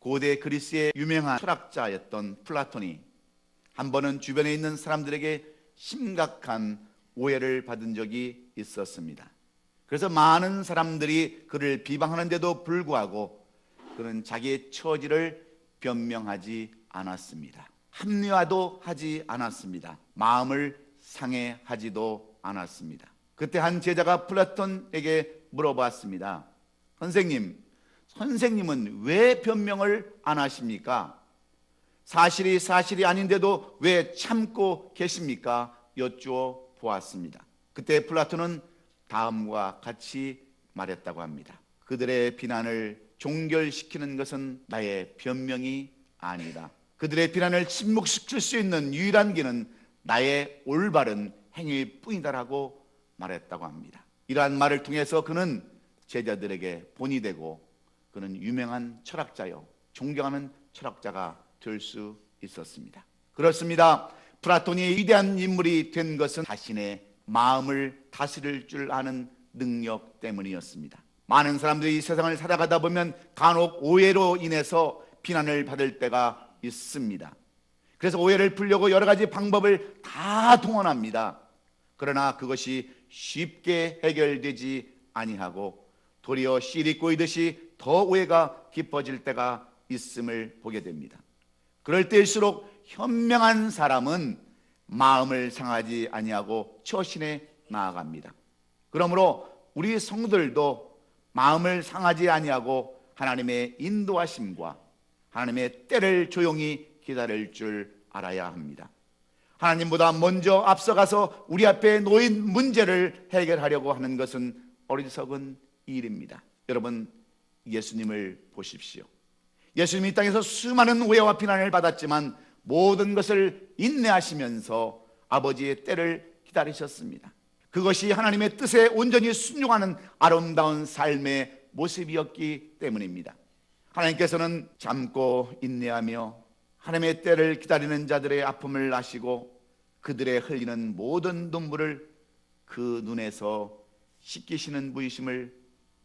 고대 그리스의 유명한 철학자였던 플라톤이 한 번은 주변에 있는 사람들에게 심각한 오해를 받은 적이 있었습니다. 그래서 많은 사람들이 그를 비방하는데도 불구하고 그는 자기의 처지를 변명하지 않았습니다. 합리화도 하지 않았습니다. 마음을 상해하지도 않았습니다. 그때 한 제자가 플라톤에게 물어봤습니다. 선생님은 왜 변명을 안 하십니까? 사실이 아닌데도 왜 참고 계십니까? 여쭈어 보았습니다. 그때 플라톤은 다음과 같이 말했다고 합니다. 그들의 비난을 종결시키는 것은 나의 변명이 아니다. 그들의 비난을 침묵시킬 수 있는 유일한 길은 나의 올바른 행위뿐이다라고 말했다고 합니다. 이러한 말을 통해서 그는 제자들에게 본이 되고 그는 유명한 철학자요, 존경하는 철학자가 될 수 있었습니다. 그렇습니다. 플라톤이 위대한 인물이 된 것은 자신의 마음을 다스릴 줄 아는 능력 때문이었습니다. 많은 사람들이 이 세상을 살아가다 보면 간혹 오해로 인해서 비난을 받을 때가 있습니다. 그래서 오해를 풀려고 여러 가지 방법을 다 동원합니다. 그러나 그것이 쉽게 해결되지 아니하고 도리어 실이 꼬이듯이 더 오해가 깊어질 때가 있음을 보게 됩니다. 그럴 때일수록 현명한 사람은 마음을 상하지 아니하고 처신해 나아갑니다. 그러므로 우리 성도들도 마음을 상하지 아니하고 하나님의 인도하심과 하나님의 때를 조용히 기다릴 줄 알아야 합니다. 하나님보다 먼저 앞서가서 우리 앞에 놓인 문제를 해결하려고 하는 것은 어리석은 일입니다. 여러분, 예수님을 보십시오. 예수님이 이 땅에서 수많은 오해와 비난을 받았지만 모든 것을 인내하시면서 아버지의 때를 기다리셨습니다. 그것이 하나님의 뜻에 온전히 순종하는 아름다운 삶의 모습이었기 때문입니다. 하나님께서는 참고 인내하며 하나님의 때를 기다리는 자들의 아픔을 아시고 그들의 흘리는 모든 눈물을 그 눈에서 씻기시는 분이심을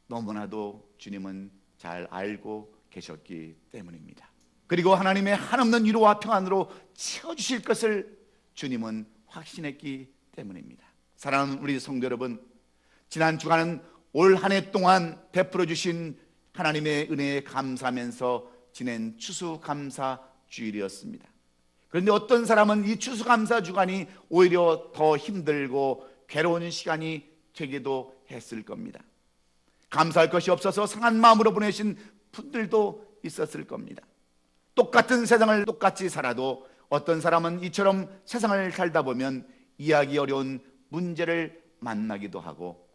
너무나도 주님은 잘 알고 계셨기 때문입니다. 그리고 하나님의 한없는 위로와 평안으로 채워주실 것을 주님은 확신했기 때문입니다. 사랑하는 우리 성도 여러분, 지난 주간은 올 한 해 동안 베풀어 주신 하나님의 은혜에 감사하면서 지낸 추수감사 주일이었습니다. 그런데 어떤 사람은 이 추수감사 주간이 오히려 더 힘들고 괴로운 시간이 되기도 했을 겁니다. 감사할 것이 없어서 상한 마음으로 보내신 분들도 있었을 겁니다. 똑같은 세상을 똑같이 살아도 어떤 사람은 이처럼 세상을 살다 보면 이해하기 어려운 문제를 만나기도 하고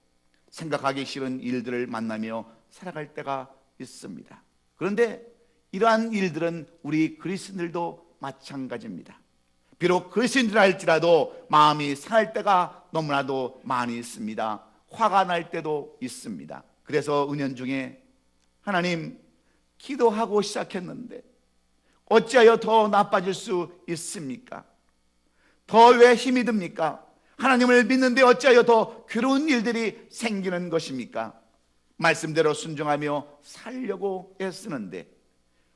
생각하기 싫은 일들을 만나며 살아갈 때가 있습니다. 그런데 이러한 일들은 우리 그리스도인들도 마찬가지입니다. 비록 그리스도인들 할지라도 마음이 상할 때가 너무나도 많이 있습니다. 화가 날 때도 있습니다. 그래서 은연중에 하나님, 기도하고 시작했는데 어찌하여 더 나빠질 수 있습니까? 더 왜 힘이 듭니까? 하나님을 믿는데 어찌하여 더 괴로운 일들이 생기는 것입니까? 말씀대로 순종하며 살려고 애쓰는데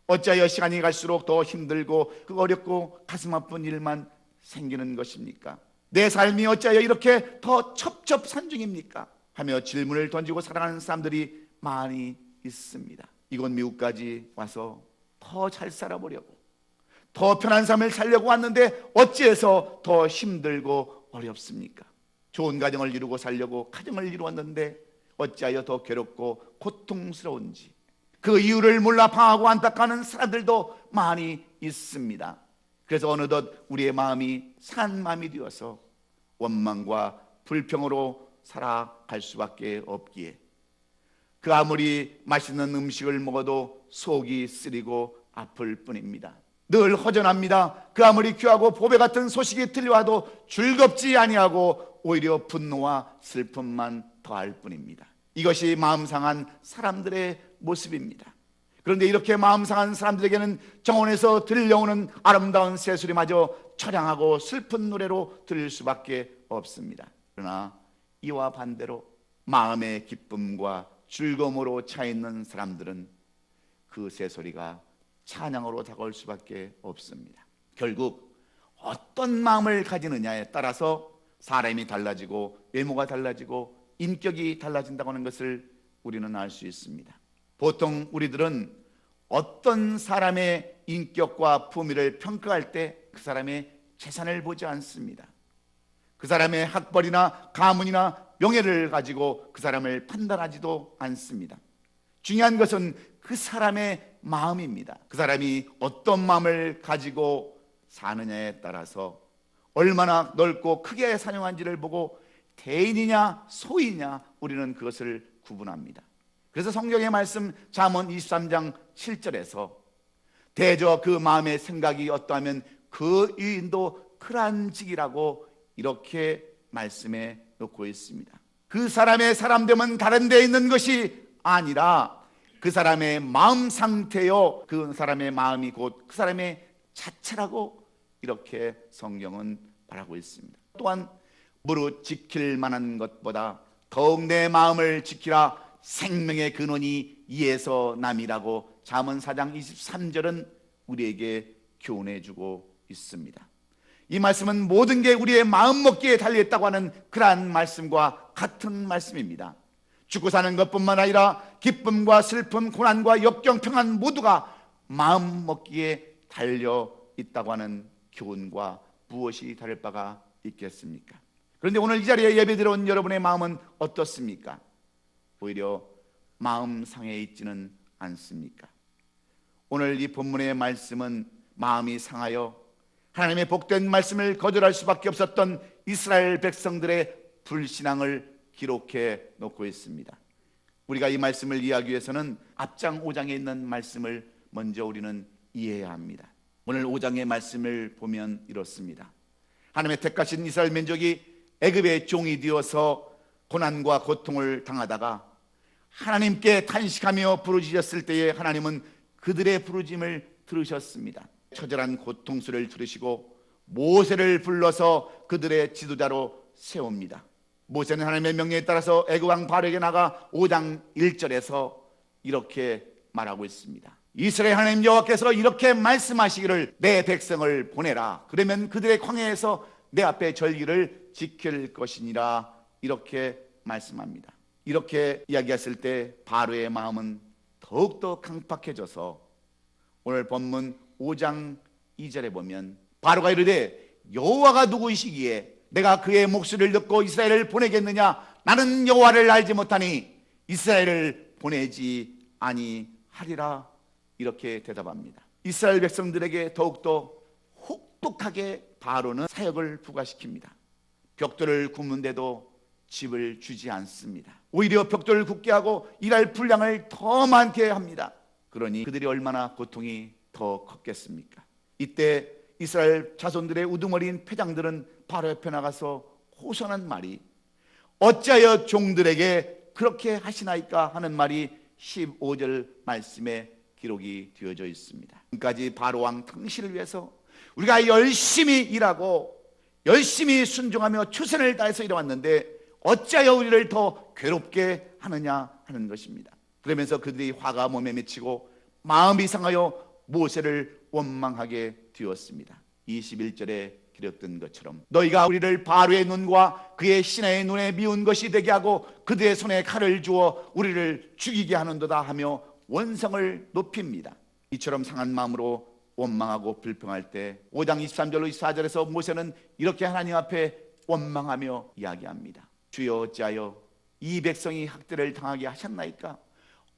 어찌하여 시간이 갈수록 더 힘들고 그 어렵고 가슴 아픈 일만 생기는 것입니까? 내 삶이 어찌하여 이렇게 더 첩첩산중입니까? 하며 질문을 던지고 살아가는 사람들이 많이 있습니다. 이곳 미국까지 와서 더 잘 살아보려고, 더 편한 삶을 살려고 왔는데 어찌해서 더 힘들고 어렵습니까? 좋은 가정을 이루고 살려고 가정을 이루었는데 어찌하여 더 괴롭고 고통스러운지 그 이유를 몰라 방하고 안타까워하는 사람들도 많이 있습니다. 그래서 어느덧 우리의 마음이 산 마음이 되어서 원망과 불평으로 살아갈 수밖에 없기에 그 아무리 맛있는 음식을 먹어도 속이 쓰리고 아플 뿐입니다. 늘 허전합니다. 그 아무리 귀하고 보배 같은 소식이 들려와도 즐겁지 아니하고 오히려 분노와 슬픔만 더할 뿐입니다. 이것이 마음 상한 사람들의 모습입니다. 그런데 이렇게 마음 상한 사람들에게는 정원에서 들려오는 아름다운 새소리마저 처량하고 슬픈 노래로 들릴 수밖에 없습니다. 그러나 이와 반대로 마음의 기쁨과 즐거움으로 차 있는 사람들은 그 새소리가 찬양으로 다가올 수밖에 없습니다. 결국 어떤 마음을 가지느냐에 따라서 사람이 달라지고 외모가 달라지고 인격이 달라진다고 하는 것을 우리는 알 수 있습니다. 보통 우리들은 어떤 사람의 인격과 품위를 평가할 때 그 사람의 재산을 보지 않습니다. 그 사람의 학벌이나 가문이나 명예를 가지고 그 사람을 판단하지도 않습니다. 중요한 것은 그 사람의 마음입니다. 그 사람이 어떤 마음을 가지고 사느냐에 따라서 얼마나 넓고 크게 사용한지를 보고 대인이냐 소이냐 우리는 그것을 구분합니다. 그래서 성경의 말씀 잠언 23장 7절에서 대저 그 마음의 생각이 어떠하면 그 유인도 크란직이라고 이렇게 말씀해 놓고 있습니다. 그 사람의 사람됨은 다른 데 있는 것이 아니라 그 사람의 마음 상태요, 그 사람의 마음이 곧 그 사람의 자체라고 이렇게 성경은 말하고 있습니다. 또한 무릇 지킬 만한 것보다 더욱 내 마음을 지키라, 생명의 근원이 이에서 남이라고 잠언 4장 23절은 우리에게 교훈해주고 있습니다. 이 말씀은 모든 게 우리의 마음먹기에 달려있다고 하는 그러한 말씀과 같은 말씀입니다. 죽고 사는 것뿐만 아니라 기쁨과 슬픔, 고난과 역경, 평안 모두가 마음먹기에 달려있다고 하는 교훈과 무엇이 다를 바가 있겠습니까? 그런데 오늘 이 자리에 예배드려 온 여러분의 마음은 어떻습니까? 오히려 마음 상해 있지는 않습니까? 오늘 이 본문의 말씀은 마음이 상하여 하나님의 복된 말씀을 거절할 수밖에 없었던 이스라엘 백성들의 불신앙을 기록해 놓고 있습니다. 우리가 이 말씀을 이해하기 위해서는 앞장 5장에 있는 말씀을 먼저 우리는 이해해야 합니다. 오늘 5장의 말씀을 보면 이렇습니다. 하나님의 택하신 이스라엘 민족이 애굽의 종이 되어서 고난과 고통을 당하다가 하나님께 탄식하며 부르짖었을 때에 하나님은 그들의 부르짖음을 들으셨습니다. 처절한 고통소리를 들으시고 모세를 불러서 그들의 지도자로 세웁니다. 모세는 하나님의 명령에 따라서 애굽 왕 바로에게 나가 5장 1절에서 이렇게 말하고 있습니다. 이스라엘 하나님 여호와께서 이렇게 말씀하시기를 내 백성을 보내라. 그러면 그들의 광야에서 내 앞에 절기를 지킬 것이니라. 이렇게 말씀합니다. 이렇게 이야기했을 때 바로의 마음은 더욱더 강팍해져서 오늘 본문 5장 2절에 보면 바로가 이르되 여호와가 누구이시기에 내가 그의 목소리를 듣고 이스라엘을 보내겠느냐? 나는 여호와를 알지 못하니 이스라엘을 보내지 아니하리라. 이렇게 대답합니다. 이스라엘 백성들에게 더욱더 혹독하게 바로는 사역을 부과시킵니다. 벽돌을 굽는데도 집을 주지 않습니다. 오히려 벽돌을 굽게 하고 일할 분량을 더 많게 합니다. 그러니 그들이 얼마나 고통이 더 컸겠습니까? 이때 이스라엘 자손들의 우두머리인 패장들은 바로 옆에 나가서 호소하는 말이 어찌하여 종들에게 그렇게 하시나이까 하는 말이 15절 말씀에 기록이 되어져 있습니다. 지금까지 바로 왕 통치를 위해서 우리가 열심히 일하고 열심히 순종하며 최선을 다해서 일해왔는데 어찌하여 우리를 더 괴롭게 하느냐 하는 것입니다. 그러면서 그들이 화가 몸에 맺히고 마음이 상하여 모세를 원망하게 되었습니다. 21절에 기록된 것처럼 너희가 우리를 바로의 눈과 그의 신하의 눈에 미운 것이 되게 하고 그들의 손에 칼을 주어 우리를 죽이게 하는도다 하며 원성을 높입니다. 이처럼 상한 마음으로 원망하고 불평할 때 5장 23절로 24절에서 모세는 이렇게 하나님 앞에 원망하며 이야기합니다. 주여 어찌하여 이 백성이 학대를 당하게 하셨나이까?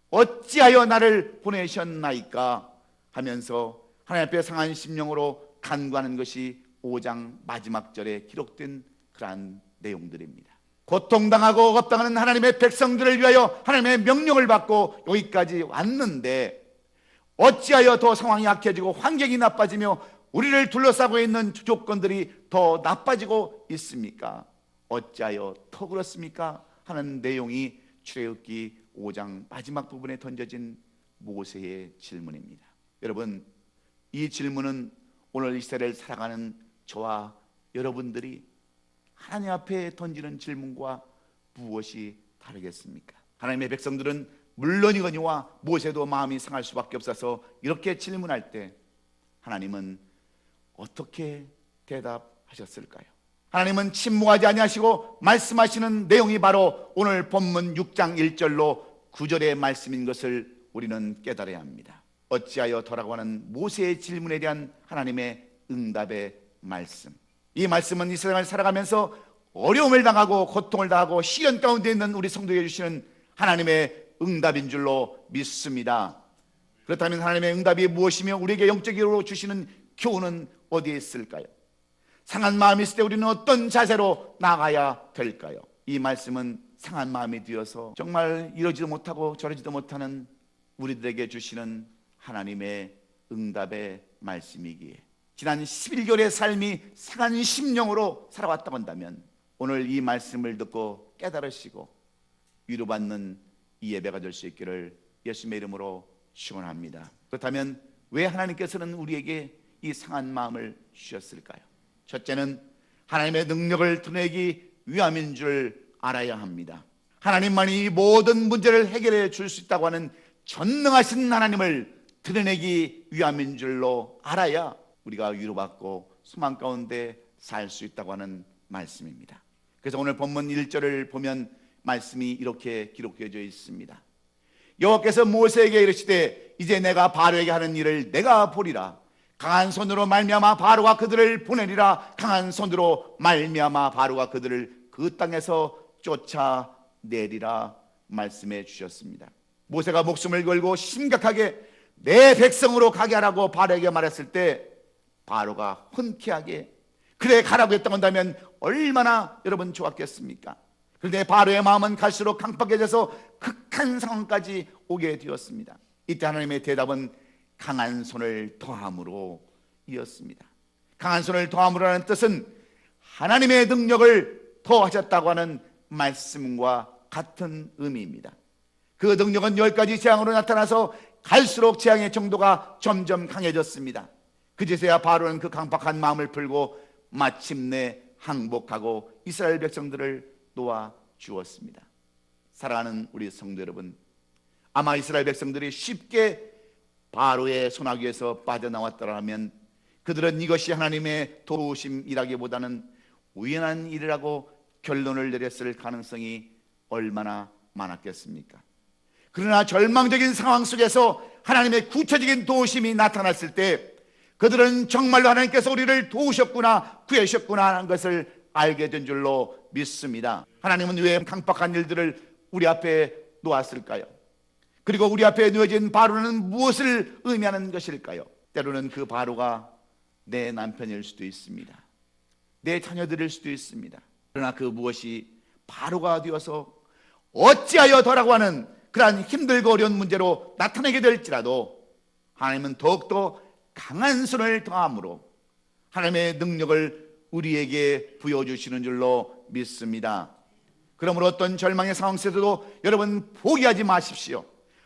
어찌하여 나를 보내셨나이까? 하면서 하나님 앞에 상한 심령으로 간구하는 것이 5장 마지막 절에 기록된 그러한 내용들입니다. 고통당하고 억압당하는 하나님의 백성들을 위하여 하나님의 명령을 받고 여기까지 왔는데 어찌하여 더 상황이 약해지고 환경이 나빠지며 우리를 둘러싸고 있는 조건들이 더 나빠지고 있습니까? 어찌하여 더 그렇습니까? 하는 내용이 출애굽기 5장 마지막 부분에 던져진 모세의 질문입니다. 여러분, 이 질문은 오늘 이스라엘을 살아가는 저와 여러분들이 하나님 앞에 던지는 질문과 무엇이 다르겠습니까? 하나님의 백성들은 물론이거니와 모세도 마음이 상할 수밖에 없어서 이렇게 질문할 때 하나님은 어떻게 대답하셨을까요? 하나님은 침묵하지 아니하시고 말씀하시는 내용이 바로 오늘 본문 6장 1절로 9절의 말씀인 것을 우리는 깨달아야 합니다. 어찌하여 더라고 하는 모세의 질문에 대한 하나님의 응답의 말씀. 이 말씀은 이 세상을 살아가면서 어려움을 당하고 고통을 당하고 시련 가운데 있는 우리 성도에게 주시는 하나님의 응답인 줄로 믿습니다. 그렇다면 하나님의 응답이 무엇이며 우리에게 영적으로 주시는 교훈은 어디에 있을까요? 상한 마음이 있을 때 우리는 어떤 자세로 나가야 될까요? 이 말씀은 상한 마음이 되어서 정말 이러지도 못하고 저러지도 못하는 우리들에게 주시는 하나님의 응답의 말씀이기에 지난 11개월의 삶이 상한 심령으로 살아왔다고 한다면 오늘 이 말씀을 듣고 깨달으시고 위로받는 이 예배가 될 수 있기를 예수님의 이름으로 축원합니다. 그렇다면 왜 하나님께서는 우리에게 이 상한 마음을 주셨을까요? 첫째는 하나님의 능력을 드러내기 위함인 줄 알아야 합니다. 하나님만이 이 모든 문제를 해결해 줄 수 있다고 하는 전능하신 하나님을 드러내기 위함인 줄로 알아야 우리가 위로받고 소망 가운데 살 수 있다고 하는 말씀입니다. 그래서 오늘 본문 1절을 보면 말씀이 이렇게 기록되어 있습니다. 여호와께서 모세에게 이르시되 이제 내가 바로에게 하는 일을 내가 보리라. 강한 손으로 말미암아 바로가 그들을 보내리라. 강한 손으로 말미암아 바로가 그들을 그 땅에서 쫓아내리라 말씀해 주셨습니다. 모세가 목숨을 걸고 심각하게 내 백성으로 가게 하라고 바로에게 말했을 때 바로가 흔쾌하게 그래 가라고 했다고 한다면 얼마나 여러분 좋았겠습니까? 그런데 바로의 마음은 갈수록 강팍해져서 극한 상황까지 오게 되었습니다. 이때 하나님의 대답은 강한 손을 더함으로 이었습니다. 강한 손을 더함으로라는 뜻은 하나님의 능력을 더하셨다고 하는 말씀과 같은 의미입니다. 그 능력은 10가지 재앙으로 나타나서 갈수록 재앙의 정도가 점점 강해졌습니다. 그제서야 바로는 그 강팍한 마음을 풀고 마침내 항복하고 이스라엘 백성들을 놓아 주었습니다. 사랑하는 우리 성도 여러분, 아마 이스라엘 백성들이 쉽게 바로의 손아귀에서 빠져나왔더라면 그들은 이것이 하나님의 도우심이라기보다는 우연한 일이라고 결론을 내렸을 가능성이 얼마나 많았겠습니까? 그러나 절망적인 상황 속에서 하나님의 구체적인 도우심이 나타났을 때 그들은 정말로 하나님께서 우리를 도우셨구나, 구하셨구나 하는 것을 알게 된 줄로 믿습니다. 하나님은 왜 강팍한 일들을 우리 앞에 놓았을까요? 그리고 우리 앞에 놓여진 바로는 무엇을 의미하는 것일까요? 때로는 그 바로가 내 남편일 수도 있습니다. 내 자녀들일 수도 있습니다. 그러나 그 무엇이 바로가 되어서 어찌하여 더라고 하는 그러한 힘들고 어려운 문제로 나타나게 될지라도 하나님은 더욱더 강한 손을 더함으로 하나님의 능력을 우리에게 부여주시는 줄로 믿습니다. 그러므로 어떤 절망의 상황 속에서도 여러분 포기하지 마십시오.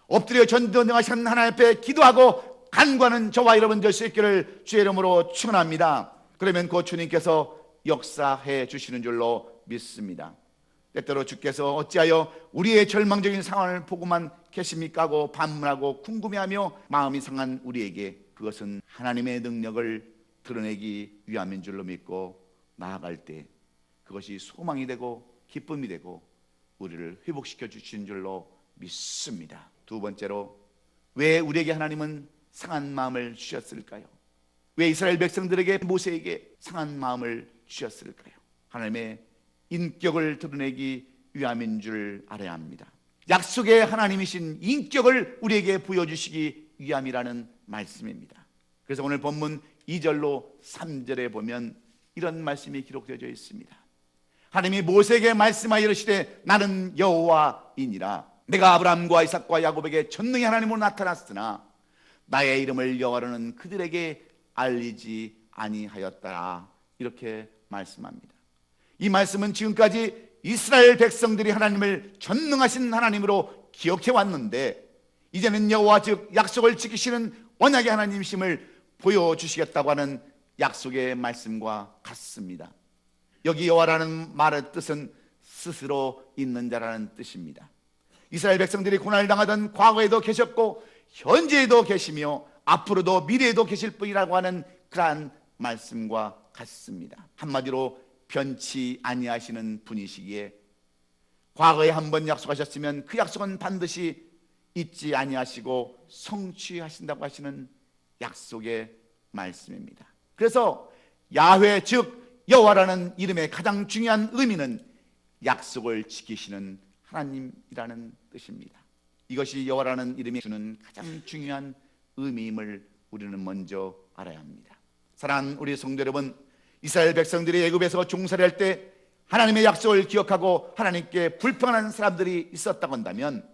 엎드려 전전능하신 하나님 앞에 기도하고 간구하는 저와 여러분 될 수 있기를 주의 이름으로 축원합니다. 그러면 그 주님께서 역사해 주시는 줄로 믿습니다. 때때로 주께서 어찌하여 우리의 절망적인 상황을 보고만 계십니까 하고 반문하고 궁금해하며 마음이 상한 우리에게 그것은 하나님의 능력을 드러내기 위함인 줄로 믿고 나아갈 때 그것이 소망이 되고 기쁨이 되고 우리를 회복시켜 주시는 줄로 믿습니다. 두 번째로 왜 우리에게 하나님은 상한 마음을 주셨을까요? 왜 이스라엘 백성들에게 모세에게 상한 마음을 주셨을까요? 하나님의 인격을 드러내기 위함인 줄 알아야 합니다. 약속의 하나님이신 인격을 우리에게 보여주시기 위함이라는 말씀입니다. 그래서 오늘 본문 2절로 3절에 보면 이런 말씀이 기록되어 있습니다. 하나님이 모세에게 말씀하여 이르시되 나는 여호와이니라. 내가 아브라함과 이삭과 야곱에게 전능히 하나님으로 나타났으나 나의 이름을 여호와로는 그들에게 알리지 아니하였더라. 이렇게 말씀합니다. 이 말씀은 지금까지 이스라엘 백성들이 하나님을 전능하신 하나님으로 기억해 왔는데 이제는 여호와 즉 약속을 지키시는 언약의 하나님이심을 보여주시겠다고 하는 약속의 말씀과 같습니다. 여기 여호와라는 말의 뜻은 스스로 있는 자라는 뜻입니다. 이스라엘 백성들이 고난을 당하던 과거에도 계셨고 현재에도 계시며 앞으로도 미래에도 계실 분이라고 하는 그러한 말씀과 같습니다. 한마디로 변치 아니하시는 분이시기에 과거에 한번 약속하셨으면 그 약속은 반드시 잊지 아니하시고 성취하신다고 하시는 약속의 말씀입니다. 그래서 야훼 즉 여호와라는 이름의 가장 중요한 의미는 약속을 지키시는 하나님이라는 뜻입니다. 이것이 여호와라는 이름이 주는 가장 중요한 의미임을 우리는 먼저 알아야 합니다. 사랑하는 우리 성도 여러분, 이스라엘 백성들이 애굽에서 종살이할 때 하나님의 약속을 기억하고 하나님께 불평하는 사람들이 있었다고 한다면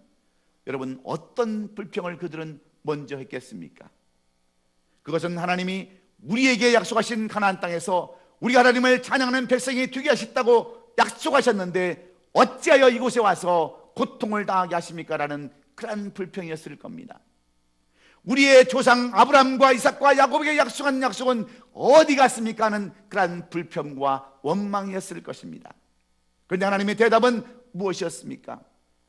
여러분, 어떤 불평을 그들은 먼저 했겠습니까? 그것은 하나님이 우리에게 약속하신 가나안 땅에서 우리가 하나님을 찬양하는 백성이 되게 하셨다고 약속하셨는데 어찌하여 이곳에 와서 고통을 당하게 하십니까? 라는 그런 불평이었을 겁니다. 우리의 조상 아브라함과 이삭과 야곱에게 약속한 약속은 어디 갔습니까? 하는 그런 불평과 원망이었을 것입니다. 그런데 하나님의 대답은 무엇이었습니까?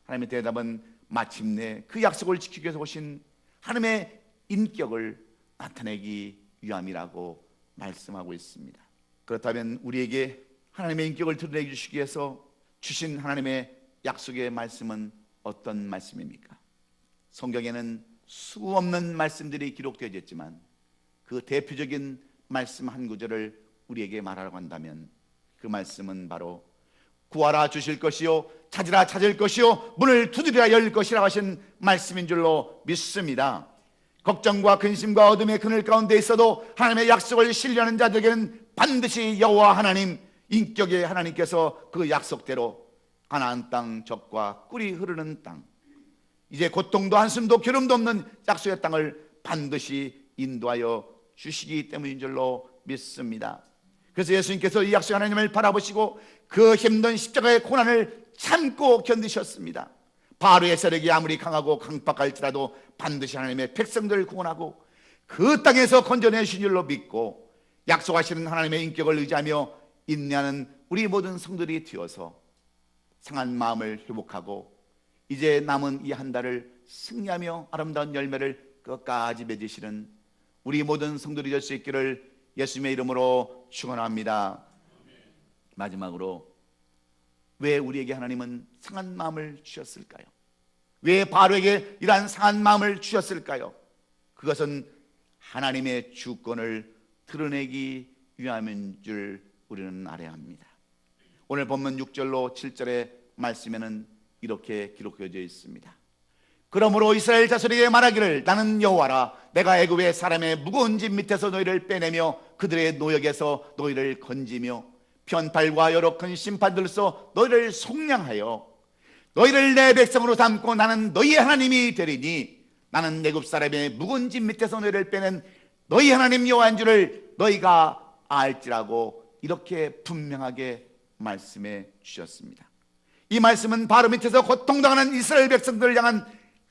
하나님의 대답은 마침내 그 약속을 지키기 위해서 오신 하나님의 인격을 나타내기 위함이라고 말씀하고 있습니다. 그렇다면 우리에게 하나님의 인격을 드러내 주시기 위해서 주신 하나님의 약속의 말씀은 어떤 말씀입니까? 성경에는 수없는 말씀들이 기록되어 있지만 그 대표적인 말씀 한 구절을 우리에게 말하라고 한다면 그 말씀은 바로 구하라 주실 것이요 찾으라 찾을 것이요 문을 두드리라 열릴 것이라고 하신 말씀인 줄로 믿습니다. 걱정과 근심과 어둠의 그늘 가운데 있어도 하나님의 약속을 신뢰하는 자들에게는 반드시 여호와 하나님 인격의 하나님께서 그 약속대로 가나안 땅 젖과 꿀이 흐르는 땅, 이제 고통도 한숨도 기름도 없는 약속의 땅을 반드시 인도하여 주시기 때문인 줄로 믿습니다. 그래서 예수님께서 이 약속 하나님을 바라보시고 그 힘든 십자가의 고난을 참고 견디셨습니다. 바로의 세력이 아무리 강하고 강박할지라도 반드시 하나님의 백성들을 구원하고 그 땅에서 건져내 주신 줄로 믿고 약속하시는 하나님의 인격을 의지하며 인내하는 우리 모든 성들이 되어서 상한 마음을 회복하고 이제 남은 이 한 달을 승리하며 아름다운 열매를 끝까지 맺으시는 우리 모든 성들이 될 수 있기를 예수님의 이름으로 축원합니다. 마지막으로 왜 우리에게 하나님은 상한 마음을 주셨을까요? 왜 바로에게 이러한 상한 마음을 주셨을까요? 그것은 하나님의 주권을 드러내기 위함인 줄 우리는 알아야 합니다. 오늘 본문 6절로 7절의 말씀에는 이렇게 기록되어 있습니다. 그러므로 이스라엘 자손에게 말하기를 나는 여호와라 내가 애굽의 사람의 무거운 짐 밑에서 너희를 빼내며 그들의 노역에서 너희를 건지며 편팔과 여러 큰 심판들로서 너희를 속량하여 너희를 내 백성으로 삼고 나는 너희의 하나님이 되리니 나는 애굽 사람의 무거운 짐 밑에서 너희를 빼낸 너희 하나님 여호와인 줄을 너희가 알지라고 이렇게 분명하게 말씀해 주셨습니다. 이 말씀은 바로 밑에서 고통당하는 이스라엘 백성들을 향한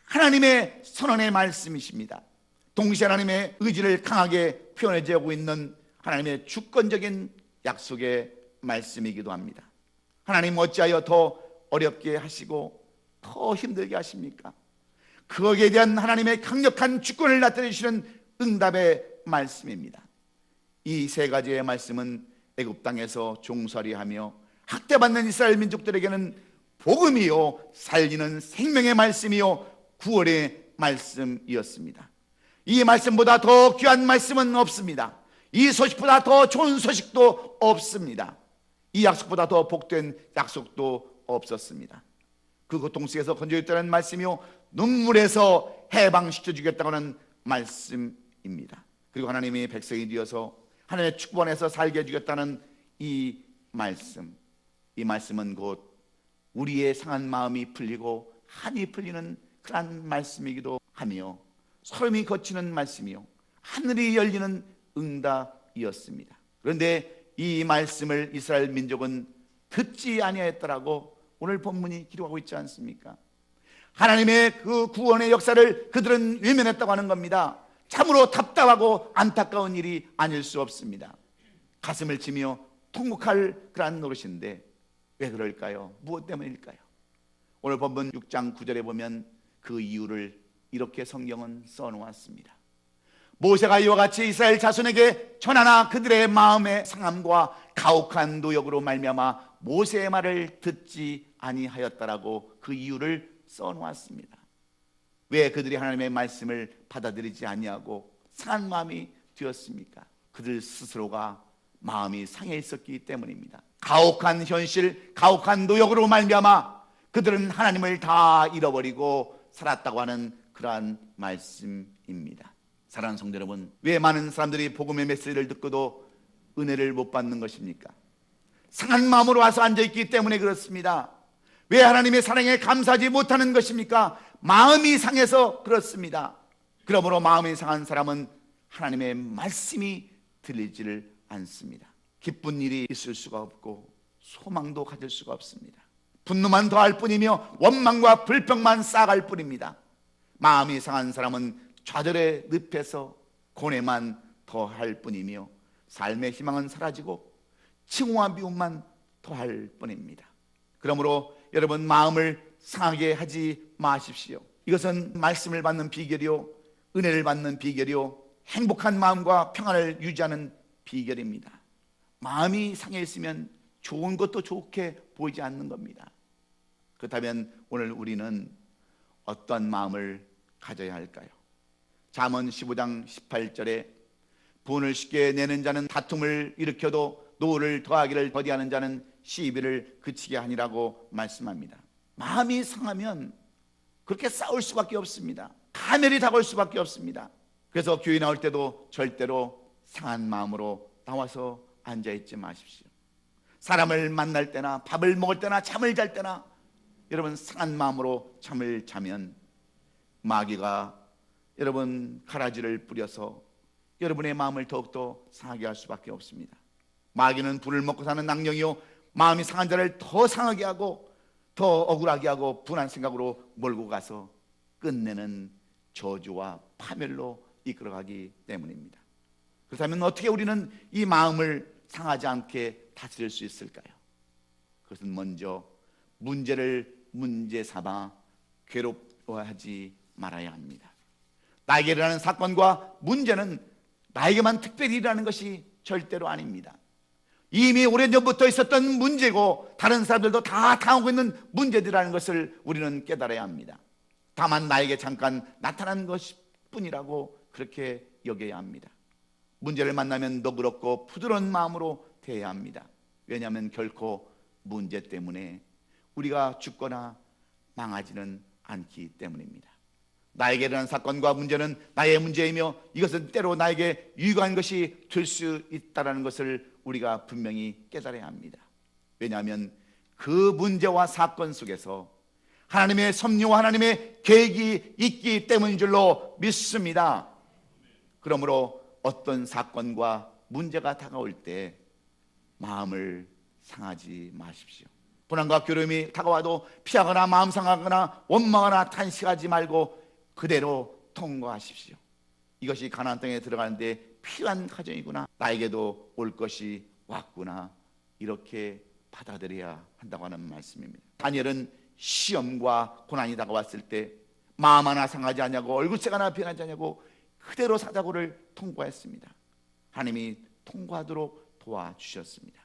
하나님의 선언의 말씀이십니다. 동시에 하나님의 의지를 강하게 표현해주고 있는 하나님의 주권적인 약속의 말씀이기도 합니다. 하나님 어찌하여 더 어렵게 하시고 더 힘들게 하십니까? 거기에 대한 하나님의 강력한 주권을 나타내 주시는 응답의 말씀입니다. 이 세 가지의 말씀은 애굽 땅에서 종살이하며 학대받는 이스라엘 민족들에게는 복음이요 살리는 생명의 말씀이요 구원의 말씀이었습니다. 이 말씀보다 더 귀한 말씀은 없습니다. 이 소식보다 더 좋은 소식도 없습니다. 이 약속보다 더 복된 약속도 없었습니다. 그 고통 속에서 건져주겠다는 말씀이요 눈물에서 해방시켜 주겠다고 하는 말씀입니다. 그리고 하나님의 백성이 되어서 하나님의 축복 안에서 살게 해주겠다는 이 말씀은 곧 우리의 상한 마음이 풀리고 한이 풀리는 그런 말씀이기도 하며 소름이 거치는 말씀이요 하늘이 열리는 응답이었습니다. 그런데 이 말씀을 이스라엘 민족은 듣지 아니하였더라고 오늘 본문이 기록하고 있지 않습니까? 하나님의 그 구원의 역사를 그들은 외면했다고 하는 겁니다. 참으로 답답하고 안타까운 일이 아닐 수 없습니다. 가슴을 치며 통곡할 그러한 노릇인데 왜 그럴까요? 무엇 때문일까요? 오늘 본문 6장 9절에 보면 그 이유를 이렇게 성경은 써놓았습니다. 모세가 이와 같이 이스라엘 자손에게 전하나 그들의 마음의 상함과 가혹한 노역으로 말미암아 모세의 말을 듣지 아니하였다라고 그 이유를 써놓았습니다. 왜 그들이 하나님의 말씀을 받아들이지 아니하고 상한 마음이 되었습니까? 그들 스스로가 마음이 상해 있었기 때문입니다. 가혹한 현실, 가혹한 노역으로 말미암아 그들은 하나님을 다 잃어버리고 살았다고 하는 그러한 말씀입니다. 사랑하는 성도 여러분, 왜 많은 사람들이 복음의 메시지를 듣고도 은혜를 못 받는 것입니까? 상한 마음으로 와서 앉아있기 때문에 그렇습니다. 왜 하나님의 사랑에 감사하지 못하는 것입니까? 마음이 상해서 그렇습니다. 그러므로 마음이 상한 사람은 하나님의 말씀이 들리지를 않습니다. 기쁜 일이 있을 수가 없고 소망도 가질 수가 없습니다. 분노만 더할 뿐이며 원망과 불평만 쌓아갈 뿐입니다. 마음이 상한 사람은 좌절의 늪에서 고뇌만 더할 뿐이며 삶의 희망은 사라지고 칭호와 미움만 더할 뿐입니다. 그러므로 여러분, 마음을 상하게 하지 마십시오. 이것은 말씀을 받는 비결이요, 은혜를 받는 비결이요, 행복한 마음과 평안을 유지하는 비결입니다. 마음이 상해 있으면 좋은 것도 좋게 보이지 않는 겁니다. 그렇다면 오늘 우리는 어떤 마음을 가져야 할까요? 잠언 15장 18절에 분을 쉽게 내는 자는 다툼을 일으켜도 노를 더하기를 더디하는 자는 시비를 그치게 하니라고 말씀합니다. 마음이 상하면 그렇게 싸울 수밖에 없습니다. 가멸이 다가올 수밖에 없습니다. 그래서 교회 나올 때도 절대로 상한 마음으로 나와서 앉아있지 마십시오. 사람을 만날 때나 밥을 먹을 때나 잠을 잘 때나 여러분, 상한 마음으로 잠을 자면 마귀가 여러분 가라지를 뿌려서 여러분의 마음을 더욱더 상하게 할 수밖에 없습니다. 마귀는 불을 먹고 사는 악령이요, 마음이 상한 자를 더 상하게 하고 더 억울하게 하고 분한 생각으로 몰고 가서 끝내는 저주와 파멸로 이끌어가기 때문입니다. 그렇다면 어떻게 우리는 이 마음을 상하지 않게 다스릴 수 있을까요? 그것은 먼저 문제를 문제 삼아 괴롭워하지 말아야 합니다. 나에게 일어나는 사건과 문제는 나에게만 특별히 일어나는 것이 절대로 아닙니다. 이미 오래전부터 있었던 문제고 다른 사람들도 다 당하고 있는 문제들이라는 것을 우리는 깨달아야 합니다. 다만 나에게 잠깐 나타난 것뿐이라고 그렇게 여겨야 합니다. 문제를 만나면 너그럽고 부드러운 마음으로 대해야 합니다. 왜냐하면 결코 문제 때문에 우리가 죽거나 망하지는 않기 때문입니다. 나에게 일어난 사건과 문제는 나의 문제이며 이것은 때로 나에게 유익한 것이 될 수 있다는 것을 우리가 분명히 깨달아야 합니다. 왜냐하면 그 문제와 사건 속에서 하나님의 섭리와 하나님의 계획이 있기 때문인 줄로 믿습니다. 그러므로 어떤 사건과 문제가 다가올 때 마음을 상하지 마십시오. 고난과 괴로움이 다가와도 피하거나 마음 상하거나 원망하거나 탄식하지 말고 그대로 통과하십시오. 이것이 가나안 땅에 들어가는데 필요한 과정이구나, 나에게도 올 것이 왔구나, 이렇게 받아들여야 한다고 하는 말씀입니다. 다니엘은 시험과 고난이 다가왔을 때 마음 하나 상하지 않냐고 얼굴색 하나 변하지 않냐고 그대로 사자고를 통과했습니다. 하나님이 통과하도록 도와주셨습니다.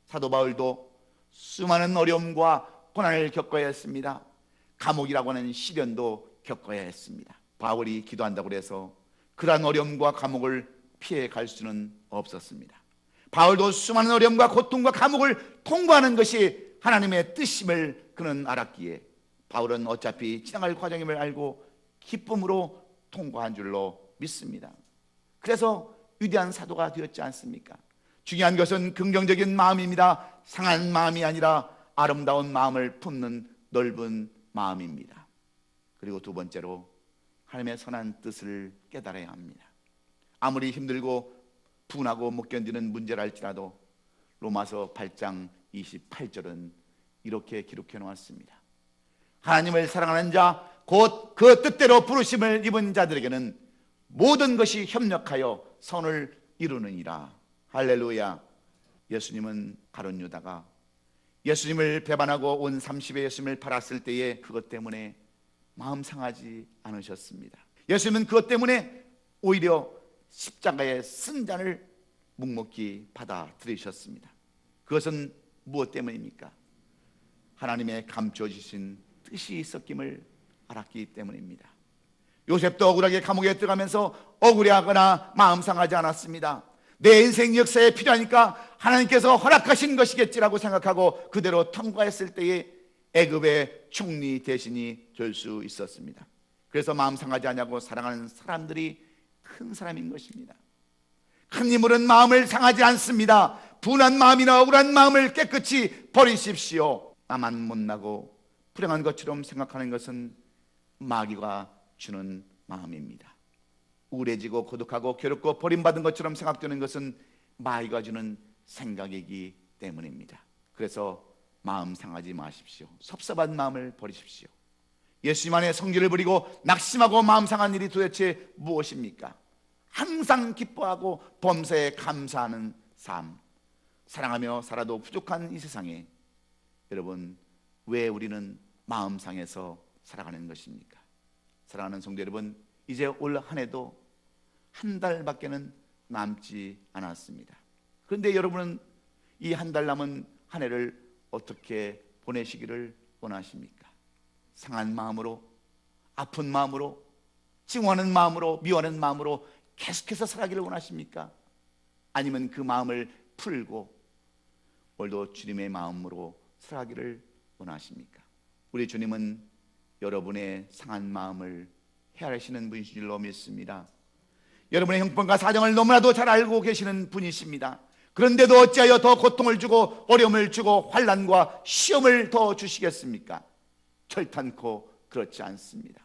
사도 바울도 수많은 어려움과 고난을 겪어야 했습니다. 감옥이라고 하는 시련도 겪어야 했습니다. 바울이 기도한다고 해서 그러한 어려움과 감옥을 피해 갈 수는 없었습니다. 바울도 수많은 어려움과 고통과 감옥을 통과하는 것이 하나님의 뜻임을 그는 알았기에 바울은 어차피 지나갈 과정임을 알고 기쁨으로 통과한 줄로 믿습니다. 그래서 위대한 사도가 되었지 않습니까? 중요한 것은 긍정적인 마음입니다. 상한 마음이 아니라 아름다운 마음을 품는 넓은 마음입니다. 그리고 두 번째로 하나님의 선한 뜻을 깨달아야 합니다. 아무리 힘들고 분하고 못 견디는 문제라 할지라도 로마서 8장 28절은 이렇게 기록해 놓았습니다. 하나님을 사랑하는 자 곧 그 뜻대로 부르심을 입은 자들에게는 모든 것이 협력하여 선을 이루느니라. 할렐루야. 예수님은 가룟 유다가 예수님을 배반하고 온 30의 예수님을 팔았을 때에 그것 때문에 마음 상하지 않으셨습니다. 예수님은 그것 때문에 오히려 십자가의 승잔을 묵묵히 받아들이셨습니다. 그것은 무엇 때문입니까? 하나님의 감춰주신 뜻이 있었음을 알았기 때문입니다. 요셉도 억울하게 감옥에 들어가면서 억울해하거나 마음 상하지 않았습니다. 내 인생 역사에 필요하니까 하나님께서 허락하신 것이겠지라고 생각하고 그대로 통과했을 때에 애굽의 총리 대신이 될 수 있었습니다. 그래서 마음 상하지 않냐고 사랑하는 사람들이 큰 사람인 것입니다. 큰 인물은 마음을 상하지 않습니다. 분한 마음이나 억울한 마음을 깨끗이 버리십시오. 나만 못나고 불행한 것처럼 생각하는 것은 마귀가 주는 마음입니다. 우울해지고 고독하고 괴롭고 버림받은 것처럼 생각되는 것은 마귀가 주는 생각이기 때문입니다. 그래서 마음 상하지 마십시오. 섭섭한 마음을 버리십시오. 예수님 안에 성질을 부리고 낙심하고 마음 상한 일이 도대체 무엇입니까? 항상 기뻐하고 범사에 감사하는 삶, 사랑하며 살아도 부족한 이 세상에 여러분, 왜 우리는 마음 상해서 살아가는 것입니까? 사랑하는 성도 여러분, 이제 올 한 해도 한 달밖에는 남지 않았습니다. 그런데 여러분은 이 한 달 남은 한 해를 어떻게 보내시기를 원하십니까? 상한 마음으로, 아픈 마음으로, 증오하는 마음으로, 미워하는 마음으로 계속해서 살아가기를 원하십니까? 아니면 그 마음을 풀고 오늘도 주님의 마음으로 살아가기를 원하십니까? 우리 주님은 여러분의 상한 마음을 헤아리시는 분이신 줄로 믿습니다. 여러분의 형편과 사정을 너무나도 잘 알고 계시는 분이십니다. 그런데도 어찌하여 더 고통을 주고 어려움을 주고 환난과 시험을 더 주시겠습니까? 결단코 그렇지 않습니다.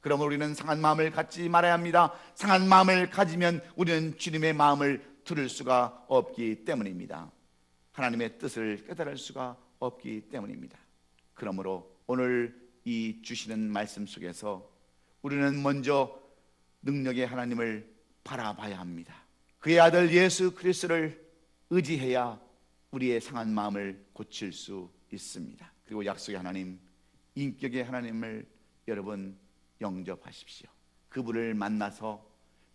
그러므로 우리는 상한 마음을 갖지 말아야 합니다. 상한 마음을 가지면 우리는 주님의 마음을 들을 수가 없기 때문입니다. 하나님의 뜻을 깨달을 수가 없기 때문입니다. 그러므로 오늘 이 주시는 말씀 속에서 우리는 먼저 능력의 하나님을 바라봐야 합니다. 그의 아들 예수 그리스도를 의지해야 우리의 상한 마음을 고칠 수 있습니다. 그리고 약속의 하나님, 인격의 하나님을 여러분 영접하십시오. 그분을 만나서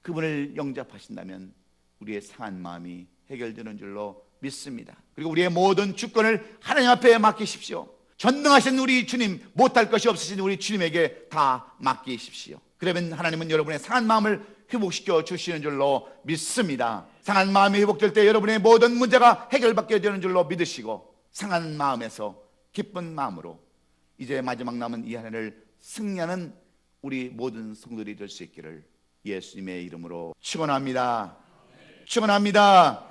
그분을 영접하신다면 우리의 상한 마음이 해결되는 줄로 믿습니다. 그리고 우리의 모든 주권을 하나님 앞에 맡기십시오. 전능하신 우리 주님, 못할 것이 없으신 우리 주님에게 다 맡기십시오. 그러면 하나님은 여러분의 상한 마음을 회복시켜 주시는 줄로 믿습니다. 상한 마음이 회복될 때 여러분의 모든 문제가 해결받게 되는 줄로 믿으시고 상한 마음에서 기쁜 마음으로 이제 마지막 남은 이 한 해를 승리하는 우리 모든 성도들이 될 수 있기를 예수님의 이름으로 축원합니다. 축원합니다.